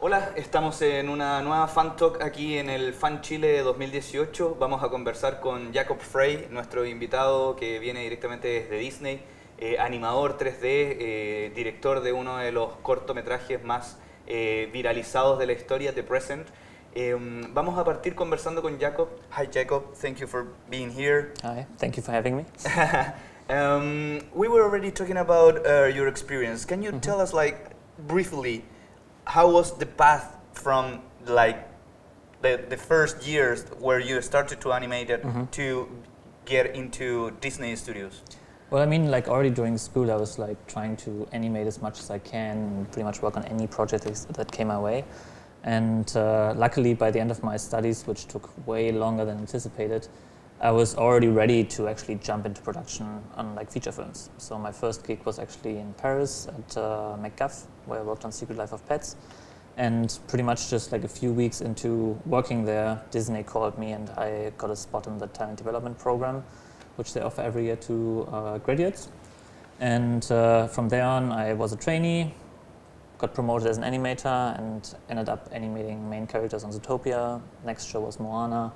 Hola, estamos en una nueva FanTalk aquí en el Fan Chile 2018. Vamos a conversar con Jacob Frey, nuestro invitado que viene directamente desde Disney, animador 3D, director de uno de los cortometrajes más viralizados de la historia, The Present. Vamos a partir conversando con Jacob. Hi Jacob, thank you for being here. Hi, thank you for having me. We were already talking about your experience. Can you tell us, like, briefly, how was the path from like the first years where you started to animate it to get into Disney Studios? Well, I mean, like already during school, I was like trying to animate as much as I can, and pretty much work on any project that came my way. And luckily, by the end of my studies, which took way longer than anticipated, I was already ready to actually jump into production on like feature films. So my first gig was actually in Paris at MacGuff, where I worked on Secret Life of Pets. And pretty much just like a few weeks into working there, Disney called me and I got a spot in the talent development program, which they offer every year to graduates. And from there on, I was a trainee, got promoted as an animator and ended up animating main characters on Zootopia. Next show was Moana.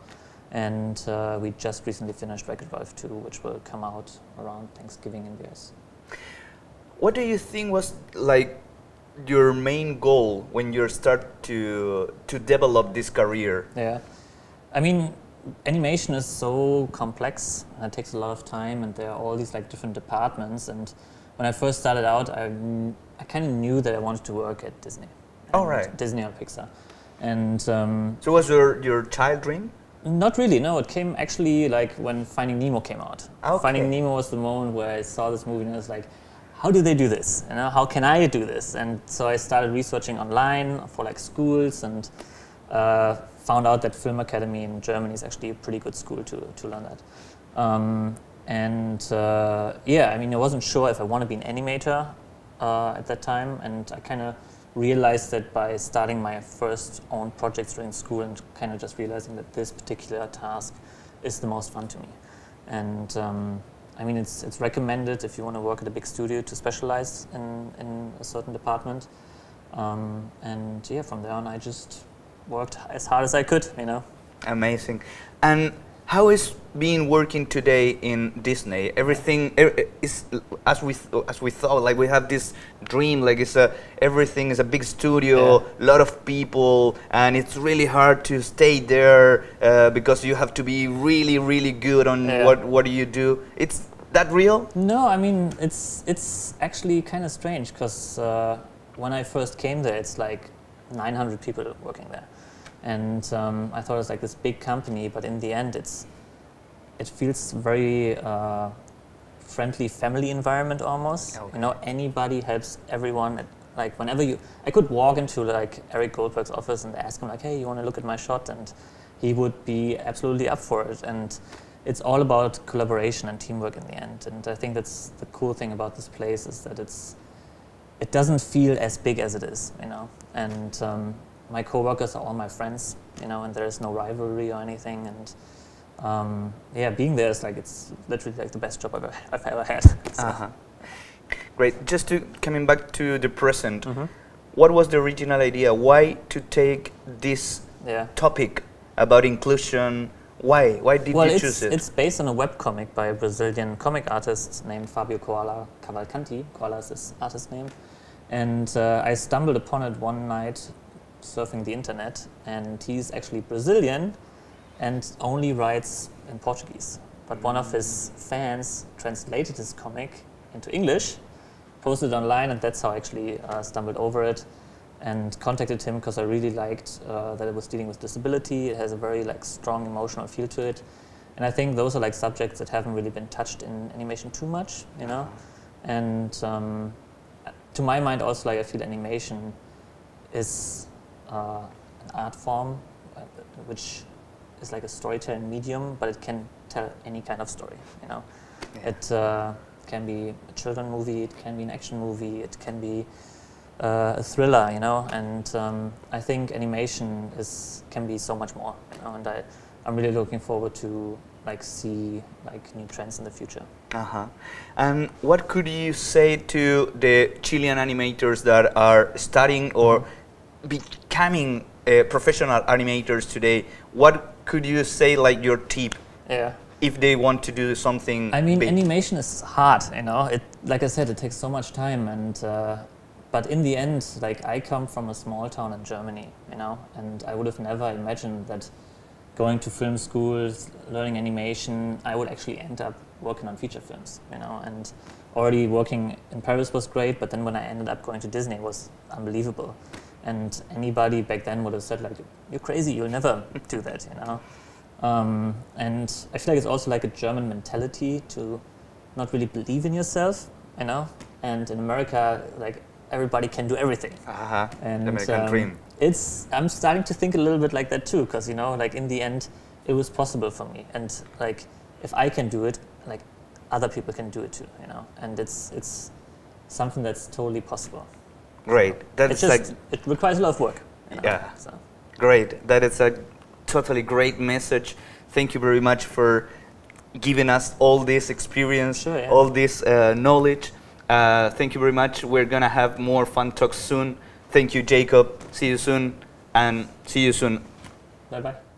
And we just recently finished Wreck-It Ralph 2, which will come out around Thanksgiving in the US. What do you think was like your main goal when you start to develop this career? Yeah, I mean, animation is so complex and it takes a lot of time, and there are all these like different departments. And when I first started out, I kind of knew that I wanted to work at Disney. All right. Disney or Pixar. And so was your child dream? Not really, no. It came actually like when Finding Nemo came out. Okay. Finding Nemo was the moment where I saw this movie and I was like, how do they do this? You know, how can I do this? And so I started researching online for like schools and found out that Film Academy in Germany is actually a pretty good school to learn that. Yeah, I mean, I wasn't sure if I want to be an animator at that time, and I kind of realized that by starting my first own projects during school and kind of just realizing that this particular task is the most fun to me. And I mean, it's recommended if you want to work at a big studio to specialize in a certain department. And yeah, from there on, I just worked as hard as I could, you know. Amazing. And how is being working today in Disney? Everything is as we thought. Like we have this dream. Like everything is a big studio, a lot of people, and it's really hard to stay there because you have to be really, really good on what do you do. It's that real? No, I mean it's actually kind of strange because when I first came there, it's like 900 people working there. And I thought it was like this big company, but in the end, it feels very friendly family environment almost. Okay. You know, anybody helps everyone. Like whenever I could walk into like Eric Goldberg's office and ask him like, hey, you want to look at my shot? And he would be absolutely up for it. And it's all about collaboration and teamwork in the end. And I think that's the cool thing about this place is that it doesn't feel as big as it is, you know. And my coworkers are all my friends, you know, and there is no rivalry or anything. And yeah, being there is like, it's literally like the best job I've ever had. So. Great. Just coming back to the present, what was the original idea? Why to take this topic about inclusion? Why did you choose it? It's based on a webcomic by a Brazilian comic artist named Fabio Koala Cavalcanti. Koala is his artist name. And I stumbled upon it one night surfing the internet, and he's actually Brazilian and only writes in Portuguese. But one of his fans translated his comic into English, posted it online, and that's how I actually stumbled over it and contacted him because I really liked that it was dealing with disability. It has a very like strong emotional feel to it. And I think those are like subjects that haven't really been touched in animation too much, you know? And to my mind also, like I feel animation is an art form which is like a storytelling medium, but it can tell any kind of story, you know. It can be a children's movie, it can be an action movie, it can be a thriller, you know. And I think animation can be so much more, you know. And I'm really looking forward to like see like new trends in the future. And what could you say to the Chilean animators that are studying or becoming professional animators today, what could you say like your tip? Yeah. If they want to do something I mean, big? animation is hard, you know. It, like I said, it takes so much time, and but in the end, like I come from a small town in Germany, you know, and I would have never imagined that going to film schools, learning animation, I would actually end up working on feature films, you know. And already working in Paris was great, but then when I ended up going to Disney, it was unbelievable. And anybody back then would have said, like, "You're crazy. You'll never do that," you know. And I feel like it's also like a German mentality to not really believe in yourself, you know. And in America, like everybody can do everything. And American dream. I'm starting to think a little bit like that too, because you know, like in the end, it was possible for me. And like if I can do it, like other people can do it too, you know. And it's something that's totally possible. Great. That's just, like it requires a lot of work. You know? Yeah. So. Great. That is a totally great message. Thank you very much for giving us all this experience, sure, yeah. all this knowledge. Thank you very much. We're gonna have more fun talks soon. Thank you, Jacob. See you soon, and see you soon. Bye bye.